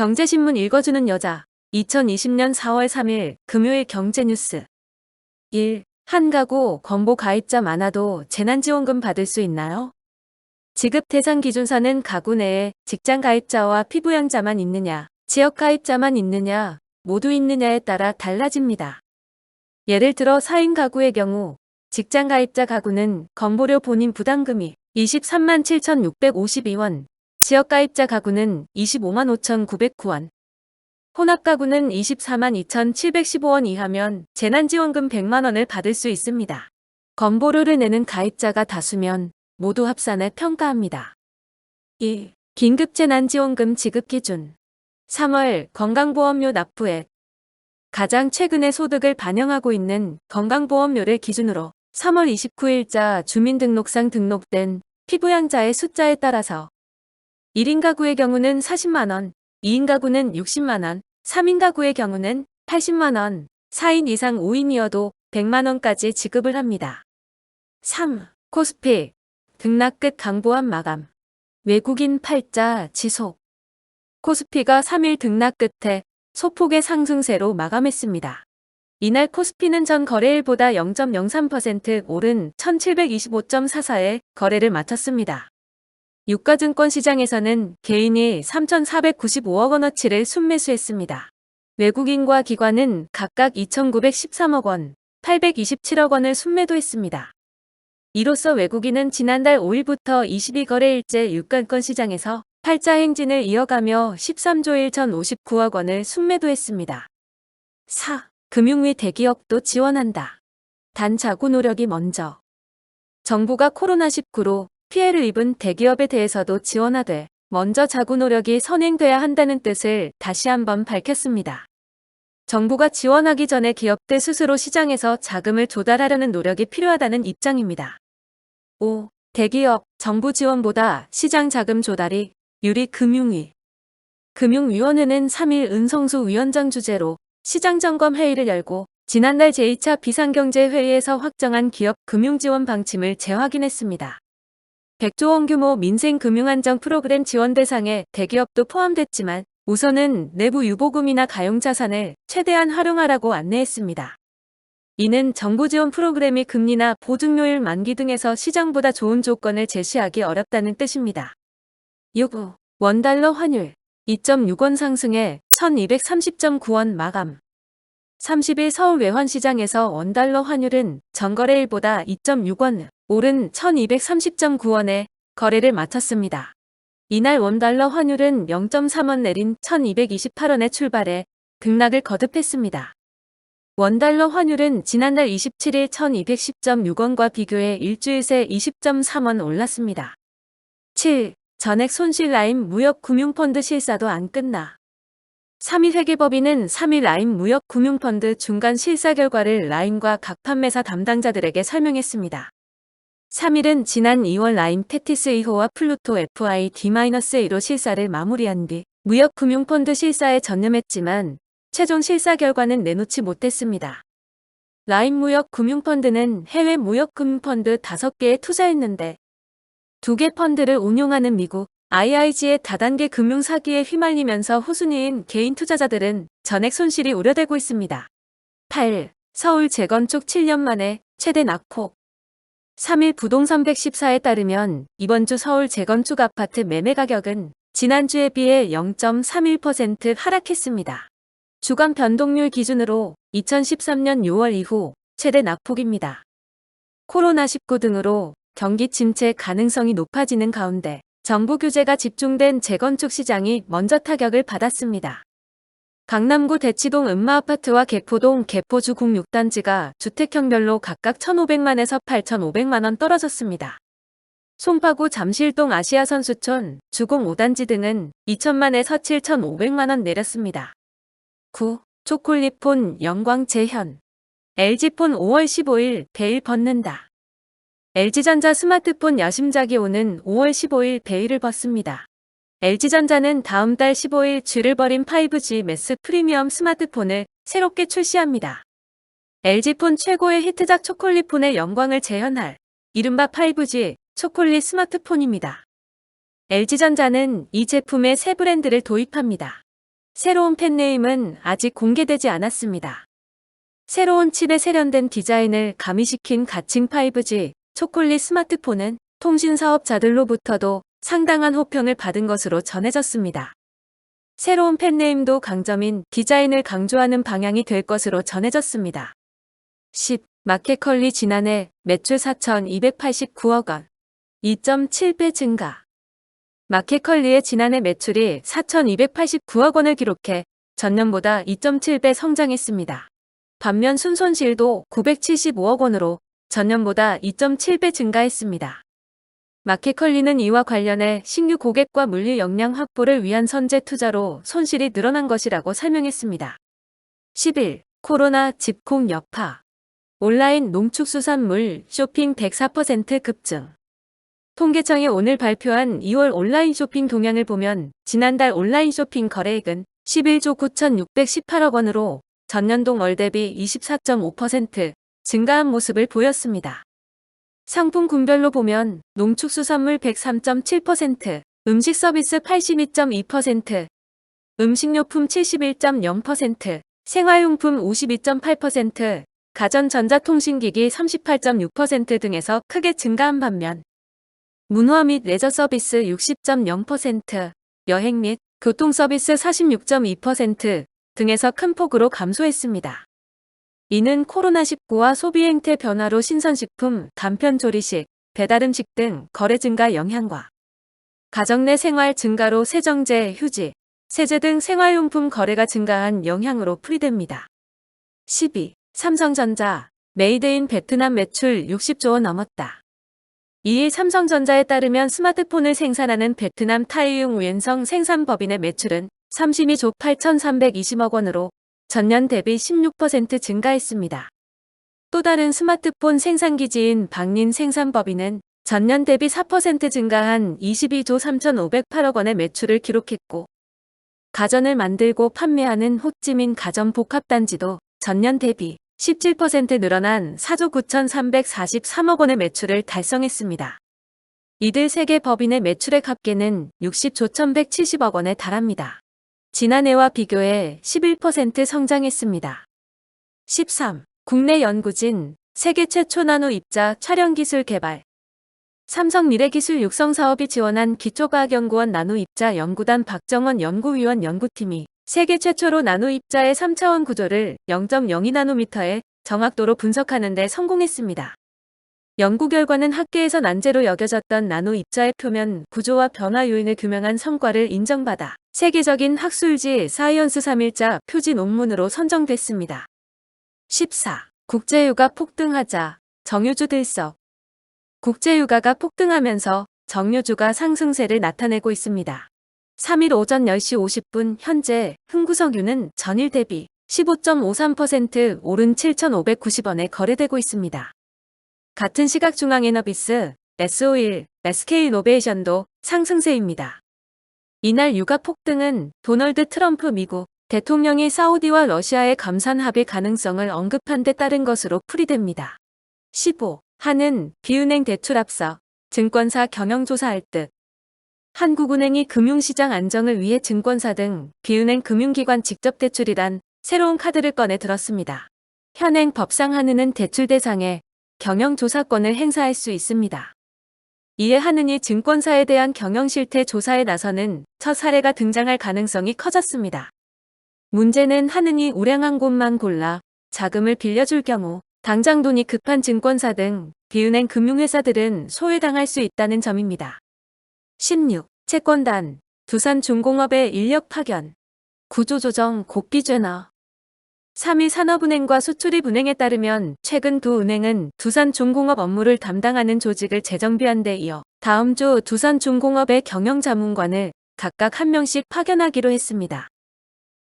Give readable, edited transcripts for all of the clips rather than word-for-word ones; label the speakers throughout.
Speaker 1: 경제신문 읽어주는 여자 2020년 4월 3일 금요일 경제뉴스 1. 한 가구 건보 가입자 많아도 재난지원금 받을 수 있나요? 지급 대상 기준서는 가구 내에 직장 가입자와 피부양자만 있느냐, 지역 가입자만 있느냐, 모두 있느냐에 따라 달라집니다. 예를 들어 4인 가구의 경우 직장 가입자 가구는 건보료 본인 부담금이 23만 7,652원, 지역 가입자 가구는 25만 5,909원, 혼합 가구는 24만 2,715원 이하면 재난지원금 100만원을 받을 수 있습니다. 건보료를 내는 가입자가 다수면 모두 합산해 평가합니다. 2. 긴급재난지원금 지급 기준 3월 건강보험료 납부액 가장 최근에 소득을 반영하고 있는 건강보험료를 기준으로 3월 29일자 주민등록상 등록된 피부양자의 숫자에 따라서 1인 가구의 경우는 40만원, 2인 가구는 60만원, 3인 가구의 경우는 80만원, 4인 이상 5인이어도 100만원까지 지급을 합니다. 3. 코스피 등락 끝 강보합 마감 외국인 팔자 지속 코스피가 3일 등락 끝에 소폭의 상승세로 마감했습니다. 이날 코스피는 전 거래일보다 0.03% 오른 1725.44에 거래를 마쳤습니다. 유가증권 시장에서는 개인이 3,495억 원어치를 순매수했습니다. 외국인과 기관은 각각 2,913억 원, 827억 원을 순매도했습니다. 이로써 외국인은 지난달 5일부터 22거래일째 유가증권 시장에서 팔자 행진을 이어가며 13조 1,059억 원을 순매도했습니다. 4. 금융위 대기업도 지원한다. 단 자구 노력이 먼저. 정부가 코로나19로 피해를 입은 대기업에 대해서도 지원하되 먼저 자구 노력이 선행돼야 한다는 뜻을 다시 한번 밝혔습니다. 정부가 지원하기 전에 기업들 스스로 시장에서 자금을 조달하려는 노력이 필요하다는 입장입니다. 5. 대기업, 정부 지원보다 시장 자금 조달이 유리 금융위. 금융위원회는 3일 은성수 위원장 주재로 시장점검 회의를 열고 지난달 제2차 비상경제회의에서 확정한 기업 금융지원 방침을 재확인했습니다. 100조 원 규모 민생금융안정 프로그램 지원 대상에 대기업도 포함됐지만 우선은 내부 유보금이나 가용자산을 최대한 활용하라고 안내했습니다. 이는 정부 지원 프로그램이 금리나 보증료일 만기 등에서 시장보다 좋은 조건을 제시하기 어렵다는 뜻입니다. 6. 원달러 환율 2.6원 상승해 1230.9원 마감 30일 서울 외환시장에서 원달러 환율은 전거래일보다 2.6원 오른 1230.9원에 거래를 마쳤습니다. 이날 원달러 환율은 0.3원 내린 1228원에 출발해 등락을 거듭했습니다. 원달러 환율은 지난달 27일 1210.6원과 비교해 일주일 새 20.3원 올랐습니다. 7. 전액 손실 라임 무역금융펀드 실사도 안 끝나. 3일 회계법인은 3일 라임 무역금융펀드 중간 실사 결과를 라임과 각 판매사 담당자들에게 설명했습니다. 3일은 지난 2월 라임 테티스 2호와 플루토 FID-A로 실사를 마무리한 뒤 무역금융펀드 실사에 전념했지만 최종 실사 결과는 내놓지 못했습니다. 라임 무역금융펀드는 해외 무역금융펀드 5개에 투자했는데 2개 펀드를 운용하는 미국 IIG의 다단계 금융 사기에 휘말리면서 호순이인 개인 투자자들은 전액 손실이 우려되고 있습니다. 8. 서울 재건축 7년 만에 최대 낙폭 3일 부동산 114에 따르면 이번 주 서울 재건축 아파트 매매 가격은 지난주에 비해 0.31% 하락했습니다. 주간 변동률 기준으로 2013년 6월 이후 최대 낙폭입니다. 코로나19 등으로 경기 침체 가능성이 높아지는 가운데 정부 규제가 집중된 재건축 시장이 먼저 타격을 받았습니다. 강남구 대치동 음마아파트와 개포동 개포주 국6단지가 주택형별로 각각 1,500만에서 8,500만원 떨어졌습니다. 송파구 잠실동 아시아선수촌 주공 5단지 등은 2,000만에서 7,500만원 내렸습니다. 9. 초콜릿폰 영광 재현 LG폰 5월 15일 베일 벗는다. LG전자 스마트폰 야심작이 오는 5월 15일 베일을 벗습니다. LG전자는 다음 달 15일 쥐를 버린 5G 매스 프리미엄 스마트폰을 새롭게 출시합니다. LG폰 최고의 히트작 초콜릿폰의 영광을 재현할 이른바 5G 초콜릿 스마트폰입니다. LG전자는 이 제품에 새 브랜드를 도입합니다. 새로운 펜네임은 아직 공개되지 않았습니다. 새로운 칩에 세련된 디자인을 가미시킨 가칭 5G 초콜릿 스마트폰은 통신 사업자들로부터도 상당한 호평을 받은 것으로 전해졌습니다. 새로운 펜네임도 강점인 디자인을 강조하는 방향이 될 것으로 전해졌습니다. 10. 마켓컬리 지난해 매출 4,289억 원, 2.7배 증가. 마켓컬리의 지난해 매출이 4,289억 원을 기록해 전년보다 2.7배 성장했습니다. 반면 순손실도 975억 원으로 전년보다 2.7배 증가했습니다. 마켓컬리는 이와 관련해 신규 고객과 물류 역량 확보를 위한 선제 투자로 손실이 늘어난 것이라고 설명했습니다. 11. 코로나 집콕 여파. 온라인 농축수산물 쇼핑 104% 급증. 통계청이 오늘 발표한 2월 온라인 쇼핑 동향을 보면 지난달 온라인 쇼핑 거래액은 11조 9,618억 원으로 전년동 월 대비 24.5% 증가한 모습을 보였습니다. 상품군별로 보면 농축수산물 103.7%, 음식서비스 82.2%, 음식료품 71.0%, 생활용품 52.8%, 가전전자통신기기 38.6% 등에서 크게 증가한 반면 문화 및 레저 서비스 60.0%, 여행 및 교통서비스 46.2% 등에서 큰 폭으로 감소했습니다. 이는 코로나19와 소비 행태 변화로 신선식품, 간편조리식, 배달음식 등 거래 증가 영향과 가정 내 생활 증가로 세정제, 휴지, 세제 등 생활용품 거래가 증가한 영향으로 풀이됩니다. 12. 삼성전자, 메이드 인 베트남 매출 60조 원 넘었다. 이일 삼성전자에 따르면 스마트폰을 생산하는 베트남 타이융 우엔성 생산법인의 매출은 32조 8,320억 원으로 전년 대비 16% 증가했습니다. 또 다른 스마트폰 생산기지인 박린 생산법인은 전년 대비 4% 증가한 22조 3,508억 원의 매출을 기록했고 가전을 만들고 판매하는 호찌민 가전복합단지도 전년 대비 17% 늘어난 4조 9,343억 원의 매출을 달성했습니다. 이들 세 개 법인의 매출액 합계는 60조 1,170억 원에 달합니다. 지난해와 비교해 11% 성장했습니다. 13. 국내 연구진, 세계 최초 나노 입자 촬영 기술 개발. 삼성 미래기술 육성 사업이 지원한 기초과학연구원 나노 입자 연구단 박정원 연구위원 연구팀이 세계 최초로 나노 입자의 3차원 구조를 0.02나노미터의 정확도로 분석하는 데 성공했습니다. 연구 결과는 학계에서 난제로 여겨졌던 나노 입자의 표면 구조와 변화 요인을 규명한 성과를 인정받아 세계적인 학술지 사이언스 3일자 표지 논문으로 선정됐습니다. 14. 국제유가 폭등하자 정유주 들썩. 국제유가가 폭등하면서 정유주가 상승세를 나타내고 있습니다. 3일 오전 10시 50분 현재 흥구석유는 전일 대비 15.53% 오른 7,590원에 거래되고 있습니다. 같은 시각 중앙에너비스, S-오일, SK이노베이션도 상승세입니다. 이날 유가 폭등은 도널드 트럼프 미국 대통령이 사우디와 러시아의 감산 합의 가능성을 언급한 데 따른 것으로 풀이됩니다. 15. 한은 비은행 대출 앞서 증권사 경영조사할 듯. 한국은행이 금융시장 안정을 위해 증권사 등 비은행 금융기관 직접 대출이란 새로운 카드를 꺼내 들었습니다. 현행 법상 한은은 대출 대상에 경영조사권을 행사할 수 있습니다. 이에 한은이 증권사에 대한 경영실태 조사에 나서는 첫 사례가 등장할 가능성이 커졌습니다. 문제는 한은이 우량한 곳만 골라 자금을 빌려줄 경우 당장 돈이 급한 증권사 등 비은행 금융회사들은 소외당할 수 있다는 점입니다. 16. 채권단, 두산중공업의 인력 파견, 구조조정 곡기죄너. 3일 산업은행과 수출입은행에 따르면 최근 두 은행은 두산중공업 업무를 담당하는 조직을 재정비한 데 이어 다음 주 두산중공업의 경영자문관을 각각 한 명씩 파견하기로 했습니다.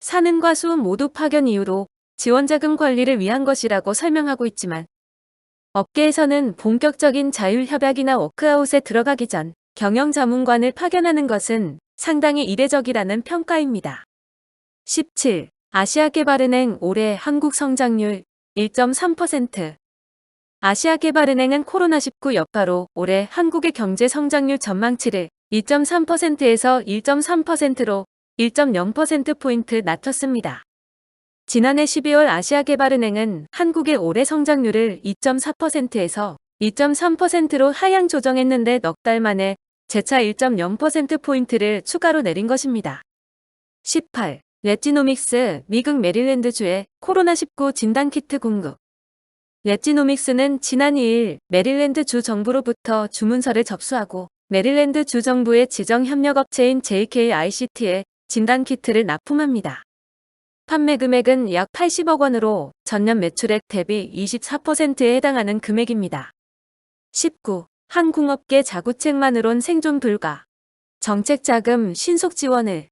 Speaker 1: 산은과 수은 모두 파견 이유로 지원자금 관리를 위한 것이라고 설명하고 있지만 업계에서는 본격적인 자율협약이나 워크아웃에 들어가기 전 경영자문관을 파견하는 것은 상당히 이례적이라는 평가입니다. 17. 아시아개발은행 올해 한국 성장률 1.3%. 아시아개발은행은 코로나19 여파로 올해 한국의 경제 성장률 전망치를 2.3%에서 1.3%로 1.0%포인트 낮췄습니다. 지난해 12월 아시아개발은행은 한국의 올해 성장률을 2.4%에서 2.3%로 하향 조정했는데 넉 달 만에 재차 1.0%포인트를 추가로 내린 것입니다. 18. 랩지노믹스 미국 메릴랜드주의 코로나19 진단키트 공급. 랩지노믹스는 지난 2일 메릴랜드 주 정부로부터 주문서를 접수하고 메릴랜드 주 정부의 지정 협력업체인 JKICT에 진단키트를 납품합니다. 판매 금액은 약 80억 원으로 전년 매출액 대비 24%에 해당하는 금액입니다. 19. 항공업계 자구책만으론 생존 불가. 정책자금 신속 지원을.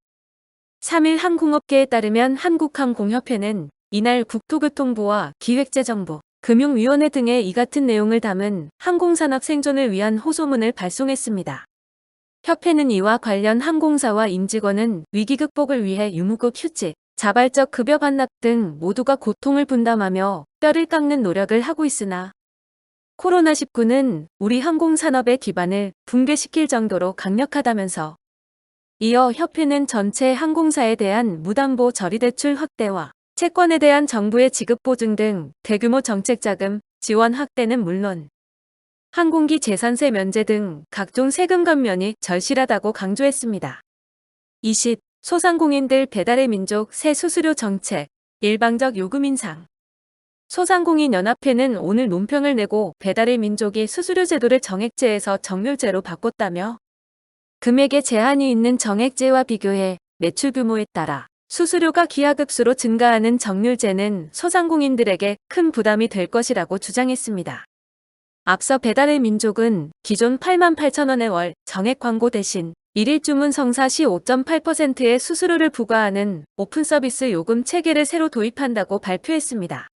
Speaker 1: 3일 항공업계에 따르면 한국항공협회는 이날 국토교통부와 기획재정부, 금융위원회 등의 이 같은 내용을 담은 항공산업 생존을 위한 호소문을 발송했습니다. 협회는 이와 관련 항공사와 임직원은 위기 극복을 위해 유무급 휴직, 자발적 급여 반납 등 모두가 고통을 분담하며 뼈를 깎는 노력을 하고 있으나 코로나19는 우리 항공산업의 기반을 붕괴시킬 정도로 강력하다면서 이어 협회는 전체 항공사에 대한 무담보 저리대출 확대와 채권에 대한 정부의 지급 보증 등 대규모 정책자금 지원 확대는 물론 항공기 재산세 면제 등 각종 세금 감면이 절실하다고 강조했습니다. 20. 소상공인들 배달의 민족 새 수수료 정책, 일방적 요금 인상. 소상공인연합회는 오늘 논평을 내고 배달의 민족이 수수료 제도를 정액제에서 정률제로 바꿨다며 금액에 제한이 있는 정액제와 비교해 매출 규모에 따라 수수료가 기하급수로 증가하는 정률제는 소상공인들에게 큰 부담이 될 것이라고 주장했습니다. 앞서 배달의 민족은 기존 88,000원의 월 정액 광고 대신 일일 주문 성사 시 5.8%의 수수료를 부과하는 오픈 서비스 요금 체계를 새로 도입한다고 발표했습니다.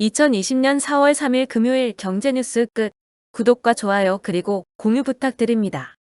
Speaker 1: 2020년 4월 3일 금요일 경제뉴스 끝. 구독과 좋아요 그리고 공유 부탁드립니다.